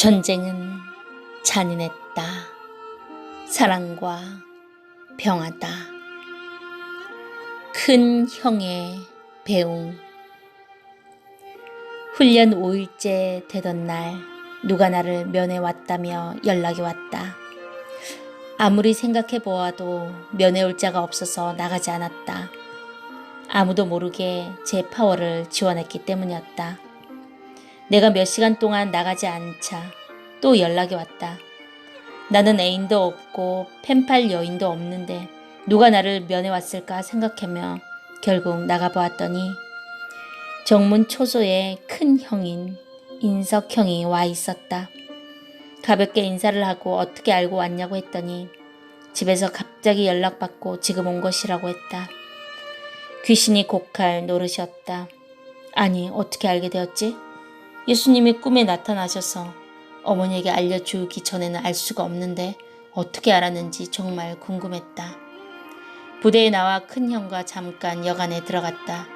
전쟁은 잔인했다. 사랑과 평화다. 큰 형의 배웅. 훈련 5일째 되던 날 누가 나를 면회 왔다며 연락이 왔다. 아무리 생각해 보아도 면회 올 자가 없어서 나가지 않았다. 아무도 모르게 제 파워를 지원했기 때문이었다. 내가 몇 시간 동안 나가지 않자 또 연락이 왔다. 나는 애인도 없고 펜팔 여인도 없는데 누가 나를 면회 왔을까 생각하며 결국 나가보았더니 정문 초소에 큰 형인 인석 형이 와 있었다. 가볍게 인사를 하고 어떻게 알고 왔냐고 했더니 집에서 갑자기 연락받고 지금 온 것이라고 했다. 귀신이 곡할 노릇이었다. 아니, 어떻게 알게 되었지? 예수님이 꿈에 나타나셔서 어머니에게 알려주기 전에는 알 수가 없는데 어떻게 알았는지 정말 궁금했다. 부대에 나와 큰형과 잠깐 여관에 들어갔다.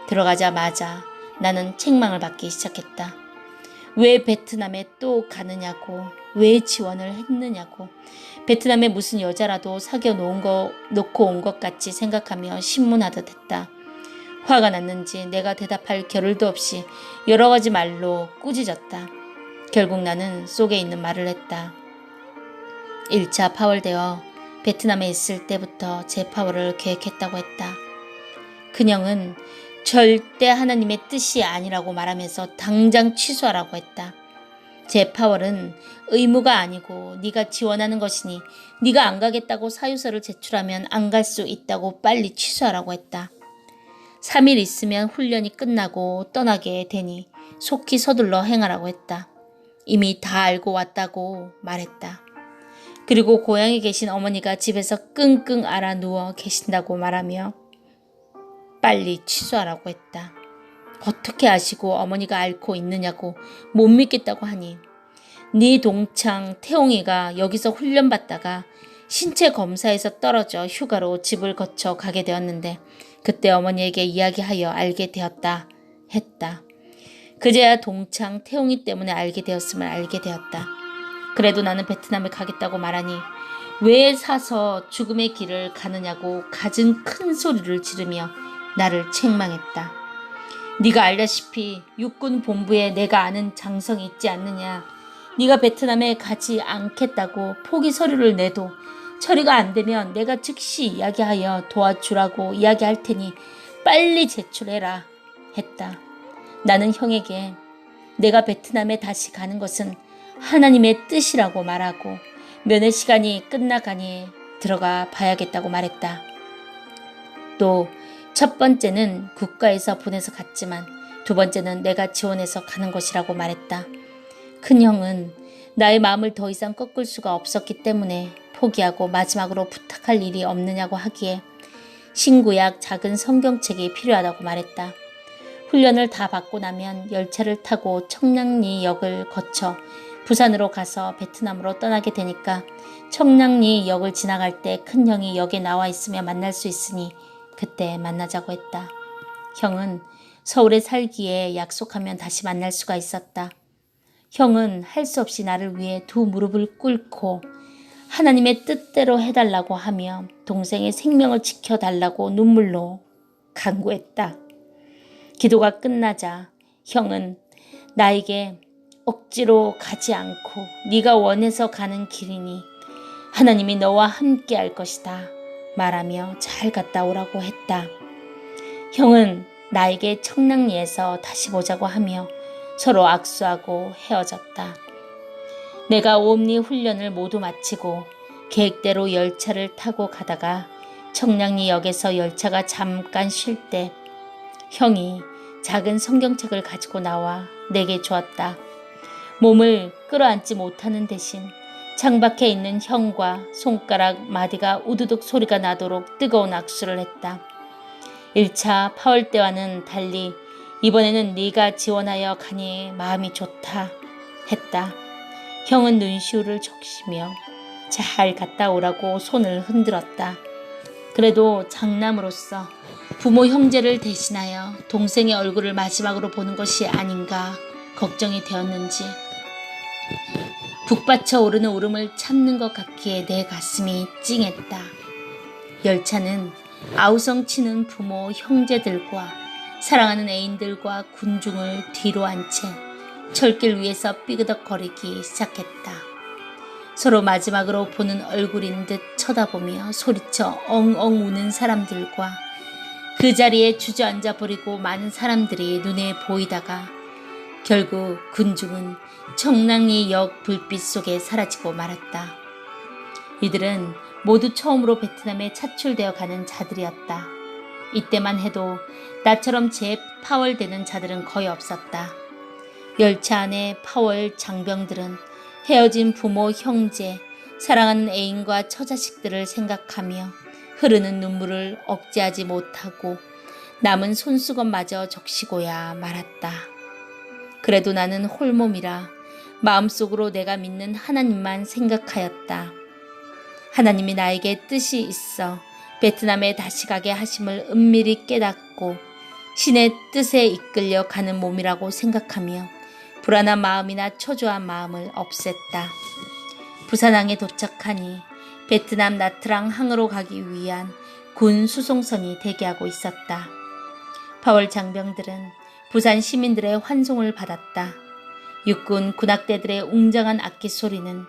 들어가자마자 나는 책망을 받기 시작했다. 왜 베트남에 또 가느냐고, 왜 지원을 했느냐고, 베트남에 무슨 여자라도 사귀어 놓고 온 것 같이 생각하며 신문하듯 했다. 화가 났는지 내가 대답할 겨를도 없이 여러 가지 말로 꾸짖었다. 결국 나는 속에 있는 말을 했다. 1차 파월되어 베트남에 있을 때부터 제 파월을 계획했다고 했다. 큰형은 절대 하나님의 뜻이 아니라고 말하면서 당장 취소하라고 했다. 제 파월은 의무가 아니고 네가 지원하는 것이니 네가 안 가겠다고 사유서를 제출하면 안 갈 수 있다고 빨리 취소하라고 했다. 3일 있으면 훈련이 끝나고 떠나게 되니 속히 서둘러 행하라고 했다. 이미 다 알고 왔다고 말했다. 그리고 고향에 계신 어머니가 집에서 끙끙 앓아 누워 계신다고 말하며 빨리 취소하라고 했다. 어떻게 아시고 어머니가 앓고 있느냐고 못 믿겠다고 하니 네 동창 태용이가 여기서 훈련받다가 신체 검사에서 떨어져 휴가로 집을 거쳐 가게 되었는데 그때 어머니에게 이야기하여 알게 되었다 했다. 그제야 동창 태용이 때문에 알게 되었음을 알게 되었다. 그래도 나는 베트남에 가겠다고 말하니 왜 사서 죽음의 길을 가느냐고 갖은 큰 소리를 지르며 나를 책망했다. 네가 알다시피 육군 본부에 내가 아는 장성이 있지 않느냐. 네가 베트남에 가지 않겠다고 포기 서류를 내도 처리가 안 되면 내가 즉시 이야기하여 도와주라고 이야기할 테니 빨리 제출해라 했다. 나는 형에게 내가 베트남에 다시 가는 것은 하나님의 뜻이라고 말하고 면회 시간이 끝나가니 들어가 봐야겠다고 말했다. 또 첫 번째는 국가에서 보내서 갔지만 두 번째는 내가 지원해서 가는 것이라고 말했다. 큰형은 나의 마음을 더 이상 꺾을 수가 없었기 때문에 포기하고 마지막으로 부탁할 일이 없느냐고 하기에 신구약 작은 성경책이 필요하다고 말했다. 훈련을 다 받고 나면 열차를 타고 청량리 역을 거쳐 부산으로 가서 베트남으로 떠나게 되니까 청량리 역을 지나갈 때 큰형이 역에 나와 있으며 만날 수 있으니 그때 만나자고 했다. 형은 서울에 살기에 약속하면 다시 만날 수가 있었다. 형은 할 수 없이 나를 위해 두 무릎을 꿇고 하나님의 뜻대로 해달라고 하며 동생의 생명을 지켜달라고 눈물로 간구했다. 기도가 끝나자 형은 나에게 억지로 가지 않고 네가 원해서 가는 길이니 하나님이 너와 함께 할 것이다 말하며 잘 갔다 오라고 했다. 형은 나에게 청량리에서 다시 보자고 하며 서로 악수하고 헤어졌다. 내가 옴니 훈련을 모두 마치고 계획대로 열차를 타고 가다가 청량리 역에서 열차가 잠깐 쉴 때 형이 작은 성경책을 가지고 나와 내게 주었다. 몸을 끌어안지 못하는 대신 창밖에 있는 형과 손가락 마디가 우두둑 소리가 나도록 뜨거운 악수를 했다. 1차 파월 때와는 달리 이번에는 네가 지원하여 가니 마음이 좋다 했다. 형은 눈시울을 적시며 잘 갔다 오라고 손을 흔들었다. 그래도 장남으로서 부모 형제를 대신하여 동생의 얼굴을 마지막으로 보는 것이 아닌가 걱정이 되었는지 북받쳐 오르는 울음을 참는 것 같기에 내 가슴이 찡했다. 열차는 아우성치는 부모, 형제들과 사랑하는 애인들과 군중을 뒤로 한 채 철길 위에서 삐그덕거리기 시작했다. 서로 마지막으로 보는 얼굴인 듯 쳐다보며 소리쳐 엉엉 우는 사람들과 그 자리에 주저앉아 버리고 많은 사람들이 눈에 보이다가 결국 군중은 청량리 역 불빛 속에 사라지고 말았다. 이들은 모두 처음으로 베트남에 차출되어 가는 자들이었다. 이때만 해도 나처럼 재파월되는 자들은 거의 없었다. 열차 안의 파월 장병들은 헤어진 부모, 형제, 사랑하는 애인과 처자식들을 생각하며 흐르는 눈물을 억제하지 못하고 남은 손수건마저 적시고야 말았다. 그래도 나는 홀몸이라 마음속으로 내가 믿는 하나님만 생각하였다. 하나님이 나에게 뜻이 있어 베트남에 다시 가게 하심을 은밀히 깨닫고 신의 뜻에 이끌려 가는 몸이라고 생각하며 불안한 마음이나 초조한 마음을 없앴다. 부산항에 도착하니 베트남 나트랑 항으로 가기 위한 군 수송선이 대기하고 있었다. 파월 장병들은 부산 시민들의 환송을 받았다. 육군 군악대들의 웅장한 악기 소리는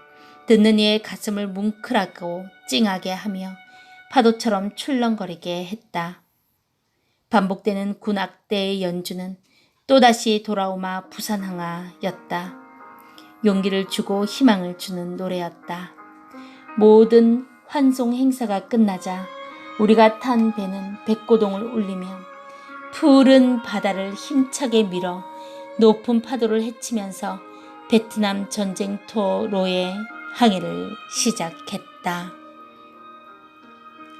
듣는 이의 가슴을 뭉클하고 찡하게 하며 파도처럼 출렁거리게 했다. 반복되는 군악대의 연주는 또다시 돌아오마 부산항아였다. 용기를 주고 희망을 주는 노래였다. 모든 환송 행사가 끝나자 우리가 탄 배는 백고동을 울리며 푸른 바다를 힘차게 밀어 높은 파도를 헤치면서 베트남 전쟁터로의 항해를 시작했다.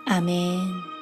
아멘.